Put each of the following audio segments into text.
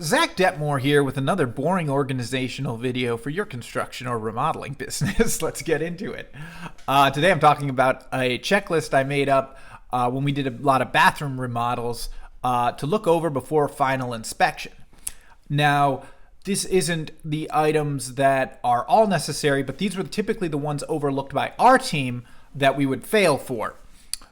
Zach Detmore here with another boring organizational video for your construction or remodeling business. Let's get into it. Today I'm talking about a checklist I made up when we did a lot of bathroom remodels to look over before final inspection. Now, this isn't the items that are all necessary, but these were typically the ones overlooked by our team that we would fail for.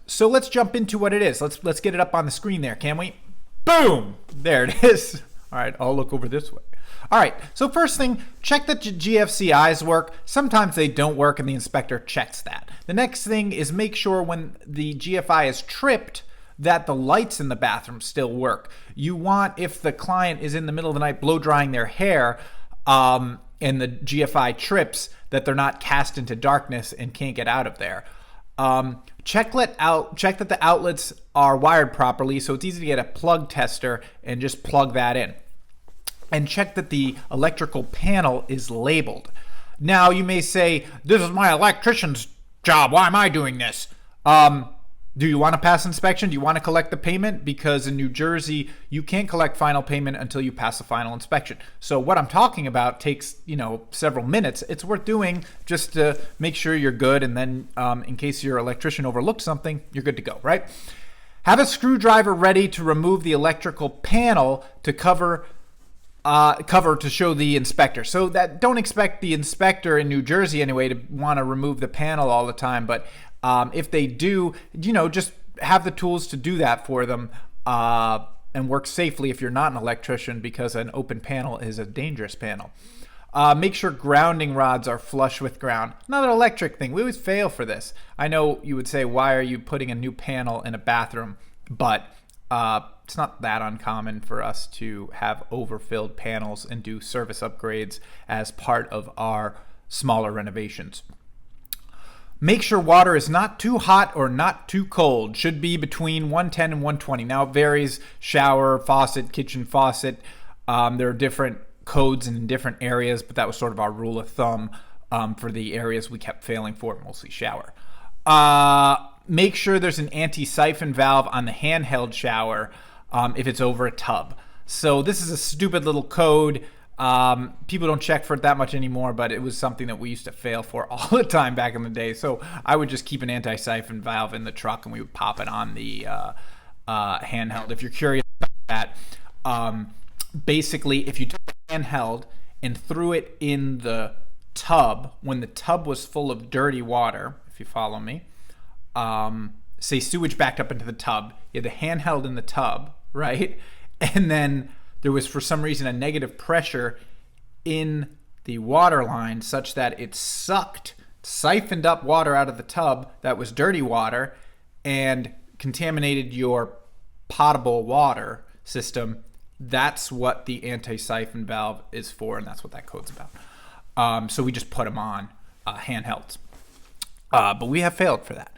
So let's jump into what it is. Let's get it up on the screen there, can we? Boom! There it is. All right, I'll look over this way. All right, so first thing, check that GFCIs work. Sometimes they don't work and the inspector checks that. The next thing is make sure when the GFI is tripped that the lights in the bathroom still work. You want, if the client is in the middle of the night blow drying their hair and the GFI trips, that they're not cast into darkness and can't get out of there. Check that the outlets are wired properly, so it's easy to get a plug tester and just plug that in. And check that the electrical panel is labeled. Now you may say, this is my electrician's job, why am I doing this? Do you want to pass inspection? Do you want to collect the payment? Because in New Jersey, you can't collect final payment until you pass the final inspection. So what I'm talking about takes, several minutes. It's worth doing just to make sure you're good. And then in case your electrician overlooked something, you're good to go, right? Have a screwdriver ready to remove the electrical panel to cover to show the inspector. So that don't expect the inspector in New Jersey anyway to want to remove the panel all the time. But if they do, just have the tools to do that for them and work safely if you're not an electrician, because an open panel is a dangerous panel. Make sure grounding rods are flush with ground. Another electric thing. We always fail for this. I know you would say, why are you putting a new panel in a bathroom? But it's not that uncommon for us to have overfilled panels and do service upgrades as part of our smaller renovations. Make sure water is not too hot or not too cold. Should be between 110 and 120. Now it varies, shower, faucet, kitchen faucet. There are different codes in different areas, but that was sort of our rule of thumb for the areas we kept failing for, mostly shower. Make sure there's an anti-siphon valve on the handheld shower if it's over a tub. So this is a stupid little code. People don't check for it that much anymore, but it was something that we used to fail for all the time back in the day. So I would just keep an anti-siphon valve in the truck and we would pop it on the handheld. If you're curious about that, basically if you took the handheld and threw it in the tub when the tub was full of dirty water, if you follow me, say sewage backed up into the tub, you had the handheld in the tub, right? And then there was, for some reason, a negative pressure in the water line such that it siphoned up water out of the tub that was dirty water and contaminated your potable water system. That's what the anti-siphon valve is for, and that's what that code's about. So we just put them on handhelds. But we have failed for that.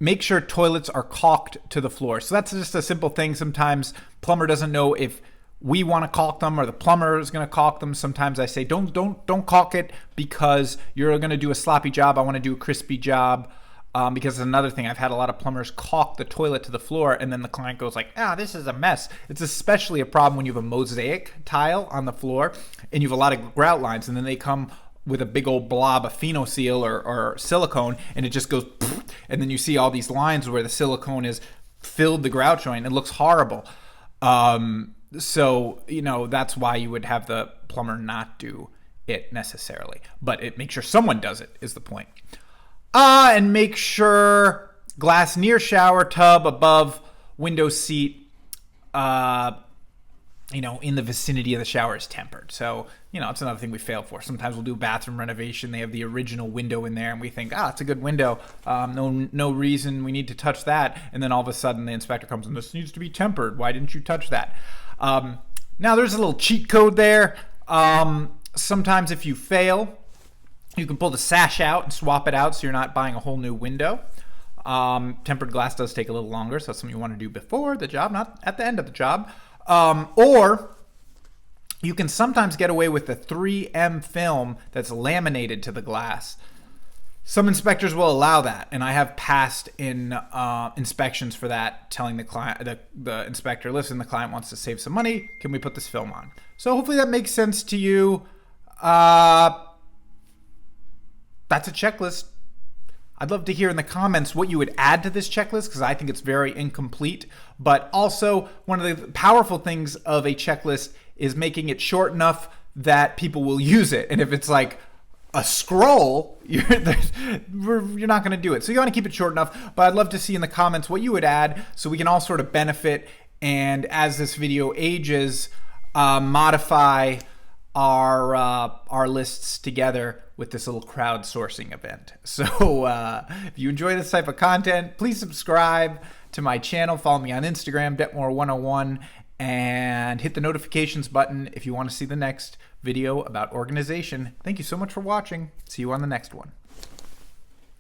Make sure toilets are caulked to the floor. So that's just a simple thing. Sometimes plumber doesn't know if we want to caulk them or the plumber is going to caulk them. Sometimes I say, don't caulk it because you're going to do a sloppy job. I want to do a crispy job. Because it's another thing. I've had a lot of plumbers caulk the toilet to the floor and then the client goes like, this is a mess. It's especially a problem when you have a mosaic tile on the floor and you have a lot of grout lines and then they come with a big old blob of phenol-seal or silicone and it just goes and then you see all these lines where the silicone has filled the grout joint. It looks horrible. So that's why you would have the plumber not do it necessarily. But it makes sure someone does it is the point. And make sure glass near shower tub, above window seat, in the vicinity of the shower is tempered. So, it's another thing we fail for. Sometimes we'll do bathroom renovation. They have the original window in there and we think, it's a good window. No reason we need to touch that. And then all of a sudden the inspector comes and this needs to be tempered. Why didn't you touch that? Now there's a little cheat code there. Sometimes if you fail, you can pull the sash out and swap it out so you're not buying a whole new window. Tempered glass does take a little longer, so that's something you want to do before the job, not at the end of the job. Or you can sometimes get away with the 3M film that's laminated to the glass. Some inspectors will allow that, and I have passed in inspections for that, telling the client, the inspector, listen, the client wants to save some money. Can we put this film on? So hopefully that makes sense to you. That's a checklist. I'd love to hear in the comments what you would add to this checklist, because I think it's very incomplete. But also, one of the powerful things of a checklist is making it short enough that people will use it. And if it's like a scroll, you're not going to do it. So you want to keep it short enough. But I'd love to see in the comments what you would add so we can all sort of benefit. And as this video ages, modify our lists together with this little crowdsourcing event. So if you enjoy this type of content, please subscribe to my channel. Follow me on Instagram, Detmore101, and hit the notifications button if you want to see the next video about organization. Thank you so much for watching. See you on the next one.